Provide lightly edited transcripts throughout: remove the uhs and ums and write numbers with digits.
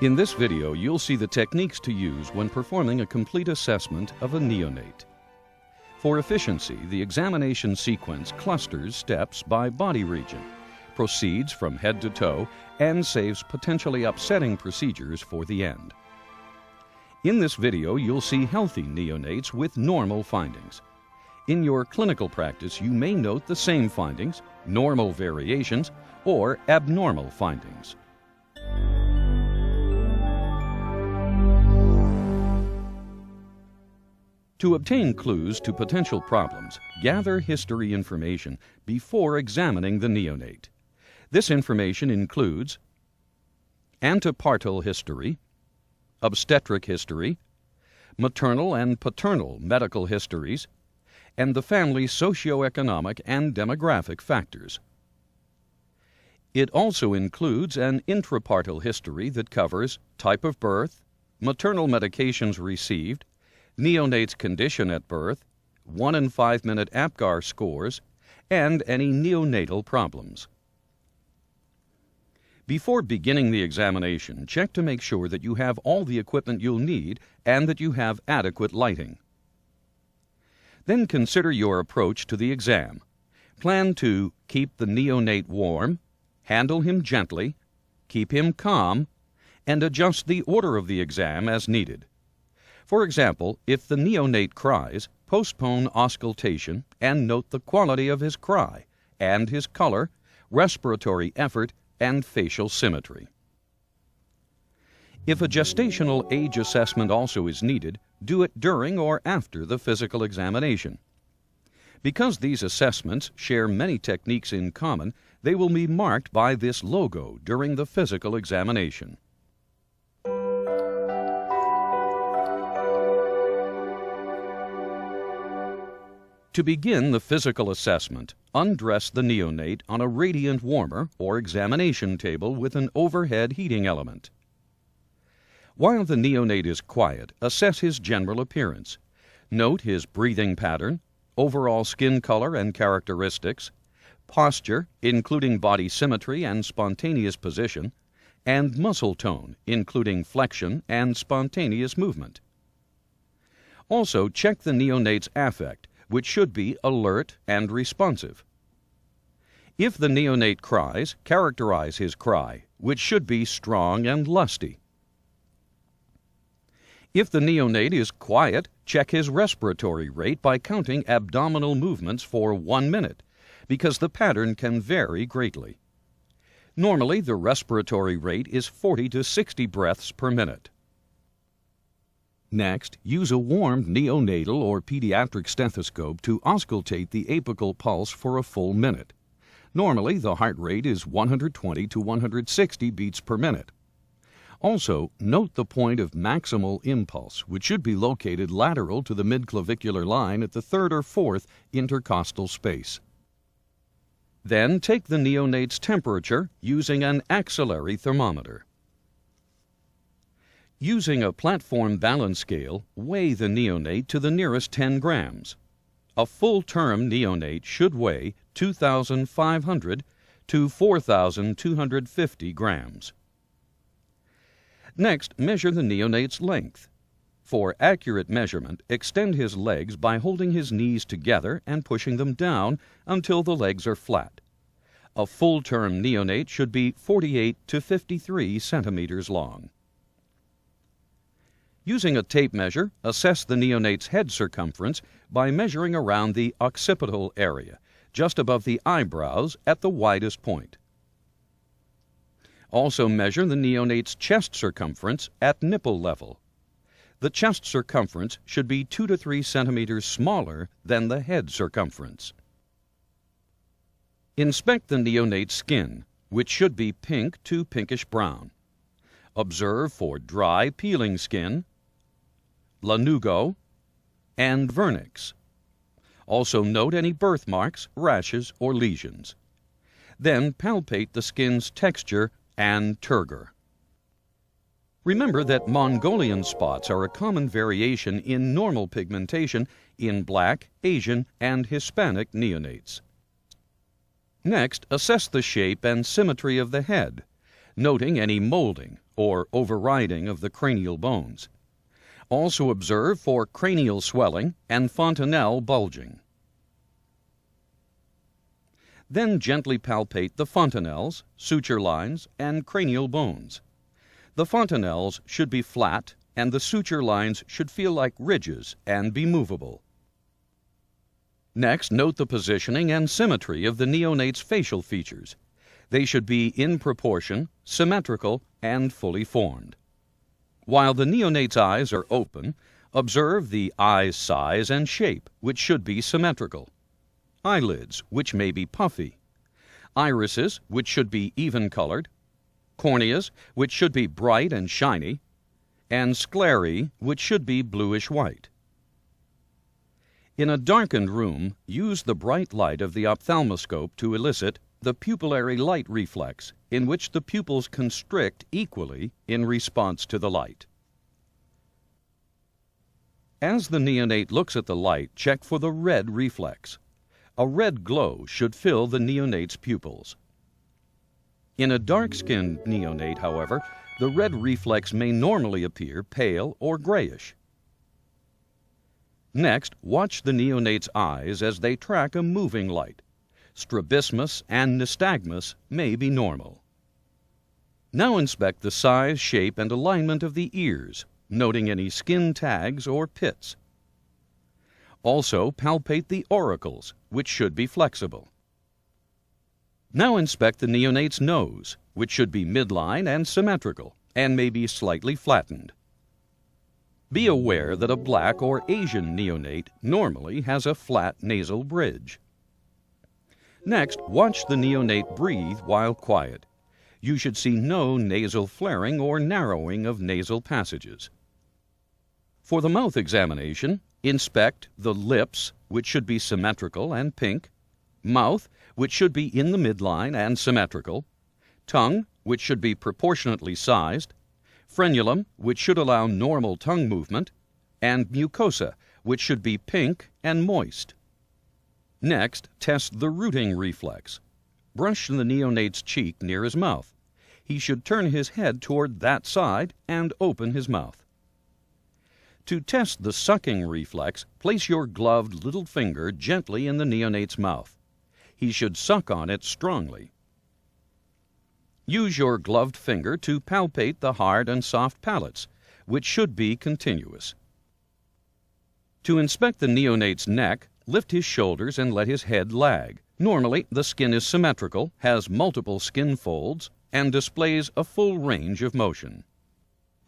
In this video, you'll see the techniques to use when performing a complete assessment of a neonate. For efficiency, the examination sequence clusters steps by body region, proceeds from head to toe, and saves potentially upsetting procedures for the end. In this video, you'll see healthy neonates with normal findings. In your clinical practice, you may note the same findings, normal variations, or abnormal findings. To obtain clues to potential problems, gather history information before examining the neonate. This information includes antepartal history, obstetric history, maternal and paternal medical histories, and the family's socioeconomic and demographic factors. It also includes an intrapartal history that covers type of birth, maternal medications received, neonate's condition at birth, 1 and 5 minute APGAR scores, and any neonatal problems. Before beginning the examination, check to make sure that you have all the equipment you'll need and that you have adequate lighting. Then consider your approach to the exam. Plan to keep the neonate warm, handle him gently, keep him calm, and adjust the order of the exam as needed. For example, if the neonate cries, postpone auscultation and note the quality of his cry and his color, respiratory effort, and facial symmetry. If a gestational age assessment also is needed, do it during or after the physical examination. Because these assessments share many techniques in common, they will be marked by this logo during the physical examination. To begin the physical assessment, undress the neonate on a radiant warmer or examination table with an overhead heating element. While the neonate is quiet, assess his general appearance. Note his breathing pattern, overall skin color and characteristics, posture, including body symmetry and spontaneous position, and muscle tone, including flexion and spontaneous movement. Also, check the neonate's affect, which should be alert and responsive. If the neonate cries, characterize his cry, which should be strong and lusty. If the neonate is quiet, check his respiratory rate by counting abdominal movements for 1 minute, because the pattern can vary greatly. Normally, the respiratory rate is 40 to 60 breaths per minute. Next, use a warmed neonatal or pediatric stethoscope to auscultate the apical pulse for a full minute. Normally, the heart rate is 120 to 160 beats per minute. Also, note the point of maximal impulse, which should be located lateral to the midclavicular line at the 3rd or 4th intercostal space. Then take the neonate's temperature using an axillary thermometer. Using a platform balance scale, weigh the neonate to the nearest 10 grams. A full-term neonate should weigh 2,500 to 4,250 grams. Next, measure the neonate's length. For accurate measurement, extend his legs by holding his knees together and pushing them down until the legs are flat. A full-term neonate should be 48 to 53 centimeters long. Using a tape measure, assess the neonate's head circumference by measuring around the occipital area, just above the eyebrows at the widest point. Also measure the neonate's chest circumference at nipple level. The chest circumference should be 2 to 3 centimeters smaller than the head circumference. Inspect the neonate's skin, which should be pink to pinkish brown. Observe for dry, peeling skin, lanugo, and vernix. Also note any birthmarks, rashes, or lesions. Then palpate the skin's texture and turgor. Remember that Mongolian spots are a common variation in normal pigmentation in Black, Asian, and Hispanic neonates. Next, assess the shape and symmetry of the head. noting any molding or overriding of the cranial bones. Also observe for cranial swelling and fontanelle bulging. Then gently palpate the fontanelles, suture lines, and cranial bones. The fontanelles should be flat, and the suture lines should feel like ridges and be movable. Next, note the positioning and symmetry of the neonate's facial features. They should be in proportion, symmetrical, and fully formed. While the neonate's eyes are open, observe the eye's size and shape, which should be symmetrical. Eyelids, which may be puffy. Irises, which should be even-colored. Corneas, which should be bright and shiny. And sclerae, which should be bluish-white. In a darkened room, use the bright light of the ophthalmoscope to elicit the pupillary light reflex, in which the pupils constrict equally in response to the light. As the neonate looks at the light, check for the red reflex. A red glow should fill the neonate's pupils. In a dark-skinned neonate, however, the red reflex may normally appear pale or grayish. Next, watch the neonate's eyes as they track a moving light. Strabismus and nystagmus may be normal. Now inspect the size, shape, and alignment of the ears, noting any skin tags or pits. Also, palpate the auricles, which should be flexible. Now inspect the neonate's nose, which should be midline and symmetrical, and may be slightly flattened. Be aware that a black or Asian neonate normally has a flat nasal bridge. Next, watch the neonate breathe while quiet. You should see no nasal flaring or narrowing of nasal passages. For the mouth examination, inspect the lips, which should be symmetrical and pink, mouth, which should be in the midline and symmetrical, tongue, which should be proportionately sized, frenulum, which should allow normal tongue movement, and mucosa, which should be pink and moist. Next, test the rooting reflex. Brush the neonate's cheek near his mouth. He should turn his head toward that side and open his mouth. To test the sucking reflex, place your gloved little finger gently in the neonate's mouth. He should suck on it strongly. Use your gloved finger to palpate the hard and soft palates, which should be continuous. To inspect the neonate's neck, lift his shoulders and let his head lag. Normally, the skin is symmetrical, has multiple skin folds, and displays a full range of motion.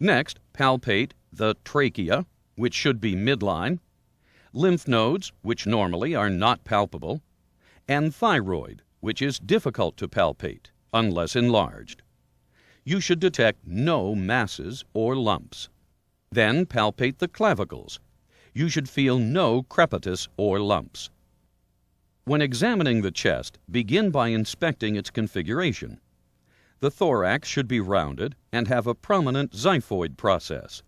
Next, palpate the trachea, which should be midline, lymph nodes, which normally are not palpable, and thyroid, which is difficult to palpate unless enlarged. You should detect no masses or lumps. Then palpate the clavicles. You should feel no crepitus or lumps. When examining the chest, begin by inspecting its configuration. The thorax should be rounded and have a prominent xiphoid process.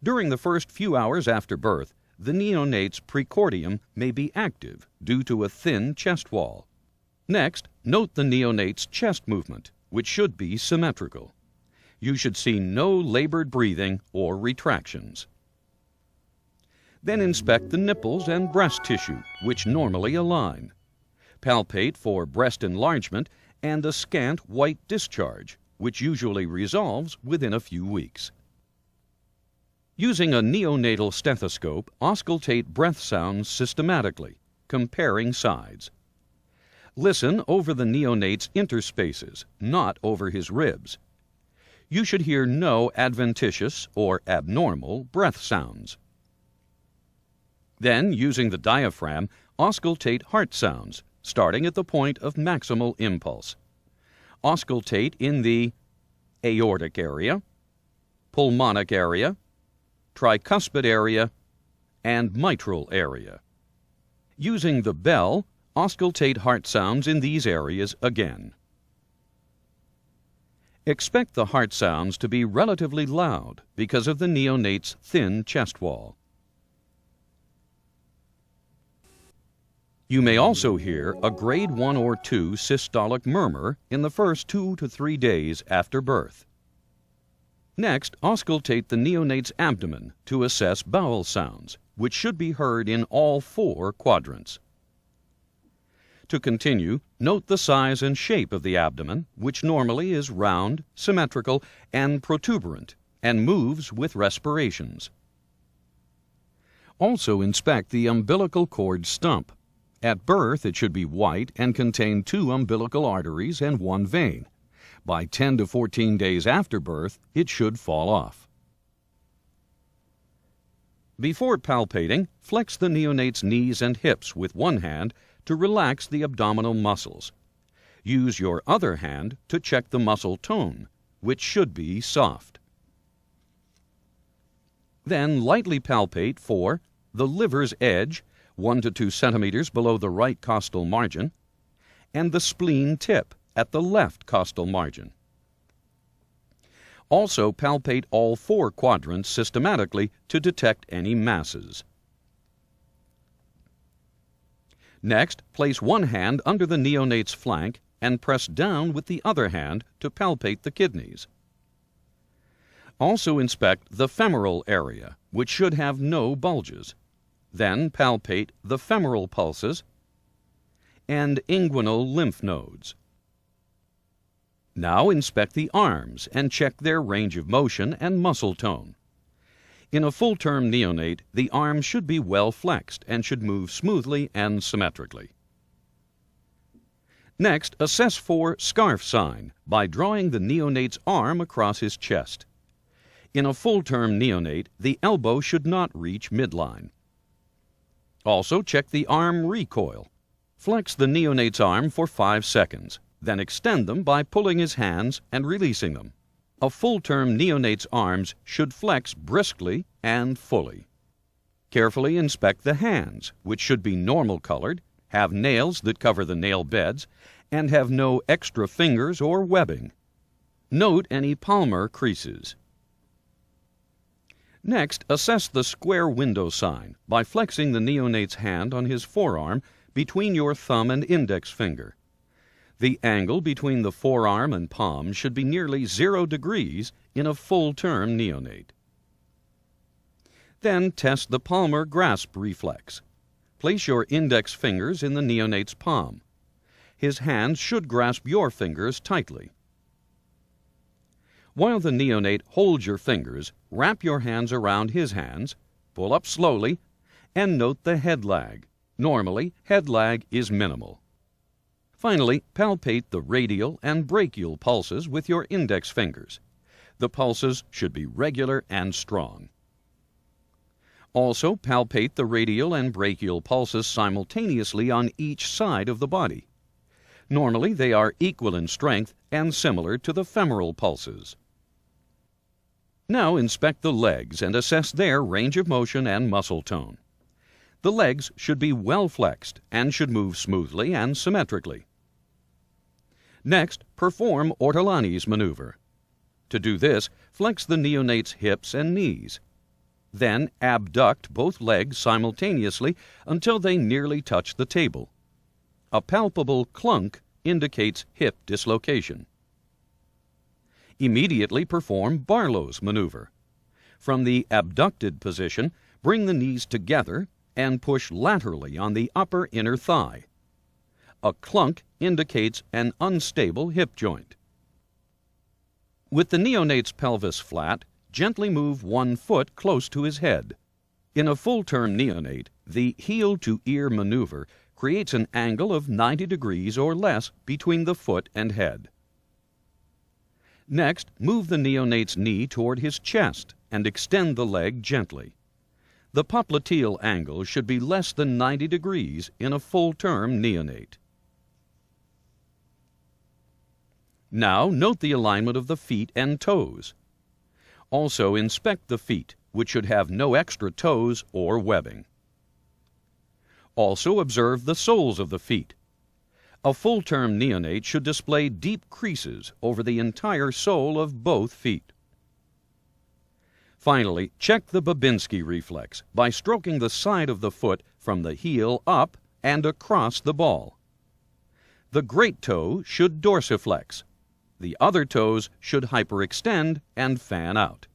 During the first few hours after birth, the neonate's precordium may be active due to a thin chest wall. Next, note the neonate's chest movement, which should be symmetrical. You should see no labored breathing or retractions. Then inspect the nipples and breast tissue, which normally align. Palpate for breast enlargement and a scant white discharge, which usually resolves within a few weeks. Using a neonatal stethoscope, auscultate breath sounds systematically, comparing sides. Listen over the neonate's interspaces, not over his ribs. You should hear no adventitious or abnormal breath sounds. Then, using the diaphragm, auscultate heart sounds, starting at the point of maximal impulse. Auscultate in the aortic area, pulmonic area, tricuspid area, and mitral area. Using the bell, auscultate heart sounds in these areas again. Expect the heart sounds to be relatively loud because of the neonate's thin chest wall. You may also hear a grade 1 or 2 systolic murmur in the first 2 to 3 days after birth. Next, auscultate the neonate's abdomen to assess bowel sounds, which should be heard in all 4 quadrants. To continue, note the size and shape of the abdomen, which normally is round, symmetrical, and protuberant, and moves with respirations. Also inspect the umbilical cord stump. At birth, it should be white and contain 2 umbilical arteries and 1 vein. By 10 to 14 days after birth, it should fall off. Before palpating, flex the neonate's knees and hips with one hand to relax the abdominal muscles. Use your other hand to check the muscle tone, which should be soft. Then lightly palpate for the liver's edge, 1 to 2 centimeters below the right costal margin, and the spleen tip at the left costal margin. Also palpate all 4 quadrants systematically to detect any masses. Next, place one hand under the neonate's flank and press down with the other hand to palpate the kidneys. Also inspect the femoral area, which should have no bulges. Then palpate the femoral pulses and inguinal lymph nodes. Now inspect the arms and check their range of motion and muscle tone. In a full-term neonate, the arms should be well flexed and should move smoothly and symmetrically. Next, assess for scarf sign by drawing the neonate's arm across his chest. In a full-term neonate, the elbow should not reach midline. Also check the arm recoil. Flex the neonate's arm for 5 seconds, then extend them by pulling his hands and releasing them. A full-term neonate's arms should flex briskly and fully. Carefully inspect the hands, which should be normal colored, have nails that cover the nail beds, and have no extra fingers or webbing. Note any palmar creases. Next, assess the square window sign by flexing the neonate's hand on his forearm between your thumb and index finger. The angle between the forearm and palm should be nearly 0 degrees in a full-term neonate. Then test the palmar grasp reflex. Place your index fingers in the neonate's palm. His hands should grasp your fingers tightly. While the neonate holds your fingers, wrap your hands around his hands, pull up slowly, and note the head lag. Normally, head lag is minimal. Finally, palpate the radial and brachial pulses with your index fingers. The pulses should be regular and strong. Also, palpate the radial and brachial pulses simultaneously on each side of the body. Normally, they are equal in strength and similar to the femoral pulses. Now inspect the legs and assess their range of motion and muscle tone. The legs should be well flexed and should move smoothly and symmetrically. Next, perform Ortolani's maneuver. To do this, flex the neonate's hips and knees. Then abduct both legs simultaneously until they nearly touch the table. A palpable clunk indicates hip dislocation. Immediately perform Barlow's maneuver. From the abducted position, bring the knees together and push laterally on the upper inner thigh. A clunk indicates an unstable hip joint. With the neonate's pelvis flat, gently move one foot close to his head. In a full-term neonate, the heel-to-ear maneuver creates an angle of 90 degrees or less between the foot and head. Next, move the neonate's knee toward his chest and extend the leg gently. The popliteal angle should be less than 90 degrees in a full-term neonate. Now note the alignment of the feet and toes. Also inspect the feet, which should have no extra toes or webbing. Also observe the soles of the feet. A full-term neonate should display deep creases over the entire sole of both feet. Finally, check the Babinski reflex by stroking the side of the foot from the heel up and across the ball. The great toe should dorsiflex. The other toes should hyperextend and fan out.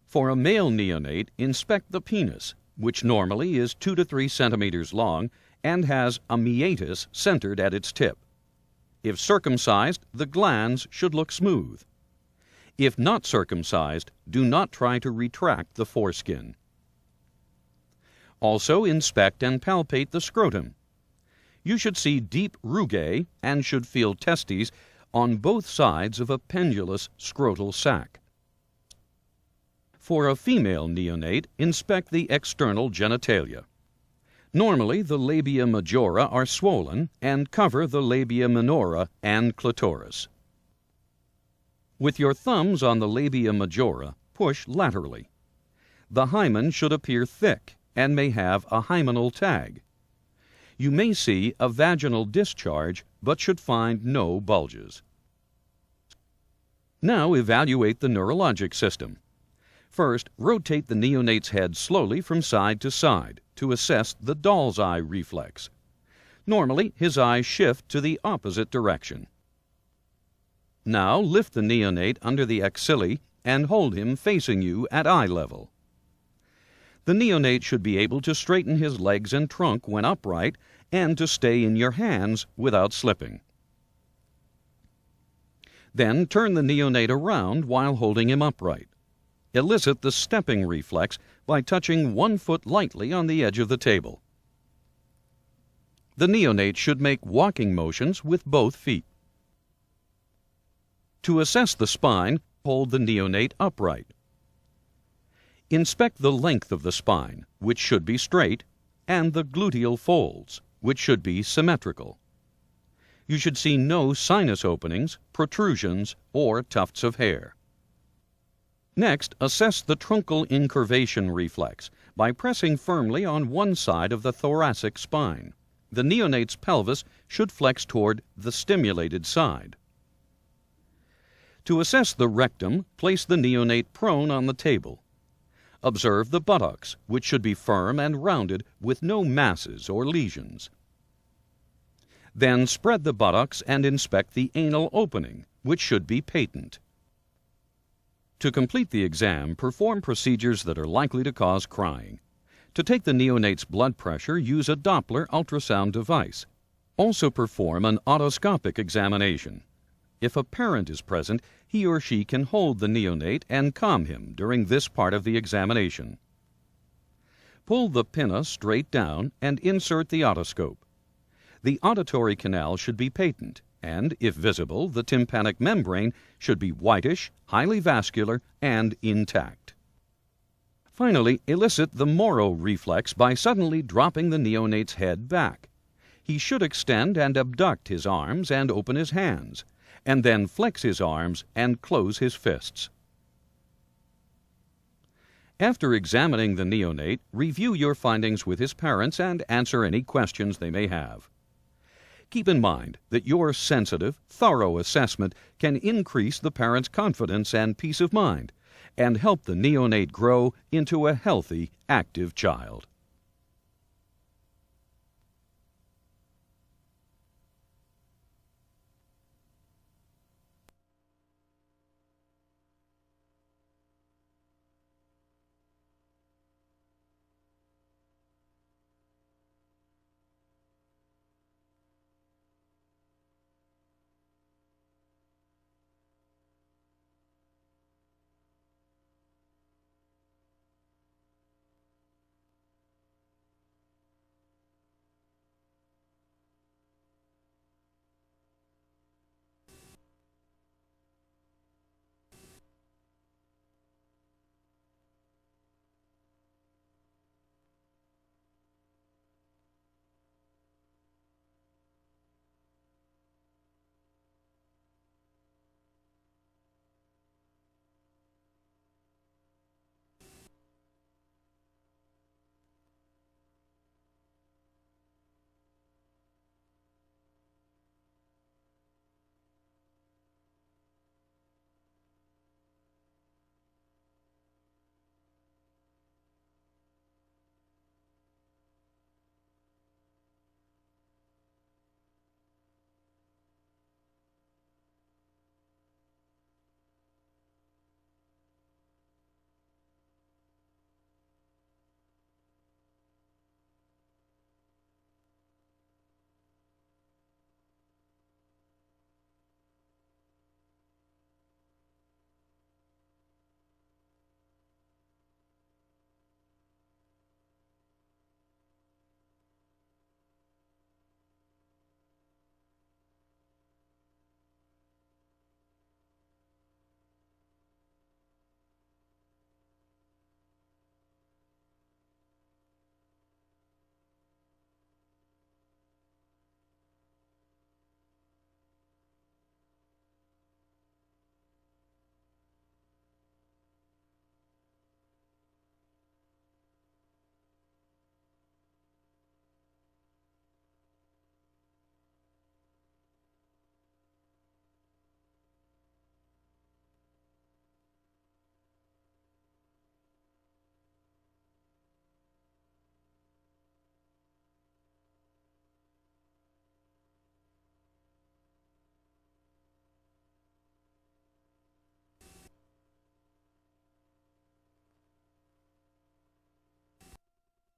For a male neonate, inspect the penis, which normally is 2 to 3 centimeters long and has a meatus centered at its tip. If circumcised, the glands should look smooth. If not circumcised, do not try to retract the foreskin. Also inspect and palpate the scrotum. You should see deep rugae and should feel testes on both sides of a pendulous scrotal sac. For a female neonate, inspect the external genitalia. Normally, the labia majora are swollen and cover the labia minora and clitoris. With your thumbs on the labia majora, push laterally. The hymen should appear thick and may have a hymenal tag. You may see a vaginal discharge, but should find no bulges. Now evaluate the neurologic system. First, rotate the neonate's head slowly from side to side to assess the doll's eye reflex. Normally, his eyes shift to the opposite direction. Now lift the neonate under the axillae and hold him facing you at eye level. The neonate should be able to straighten his legs and trunk when upright and to stay in your hands without slipping. Then turn the neonate around while holding him upright. Elicit the stepping reflex by touching one foot lightly on the edge of the table. The neonate should make walking motions with both feet. To assess the spine, hold the neonate upright. Inspect the length of the spine, which should be straight, and the gluteal folds, which should be symmetrical. You should see no sinus openings, protrusions, or tufts of hair. Next, assess the truncal incurvation reflex by pressing firmly on one side of the thoracic spine. The neonate's pelvis should flex toward the stimulated side. To assess the rectum, place the neonate prone on the table. Observe the buttocks, which should be firm and rounded with no masses or lesions. Then spread the buttocks and inspect the anal opening, which should be patent. To complete the exam, perform procedures that are likely to cause crying. To take the neonate's blood pressure, use a Doppler ultrasound device. Also perform an otoscopic examination. If a parent is present, he or she can hold the neonate and calm him during this part of the examination. Pull the pinna straight down and insert the otoscope. The auditory canal should be patent, and, if visible, the tympanic membrane should be whitish, highly vascular, and intact. Finally, elicit the Moro reflex by suddenly dropping the neonate's head back. He should extend and abduct his arms and open his hands, and then flex his arms and close his fists. After examining the neonate, review your findings with his parents and answer any questions they may have. Keep in mind that your sensitive, thorough assessment can increase the parent's confidence and peace of mind and help the neonate grow into a healthy, active child.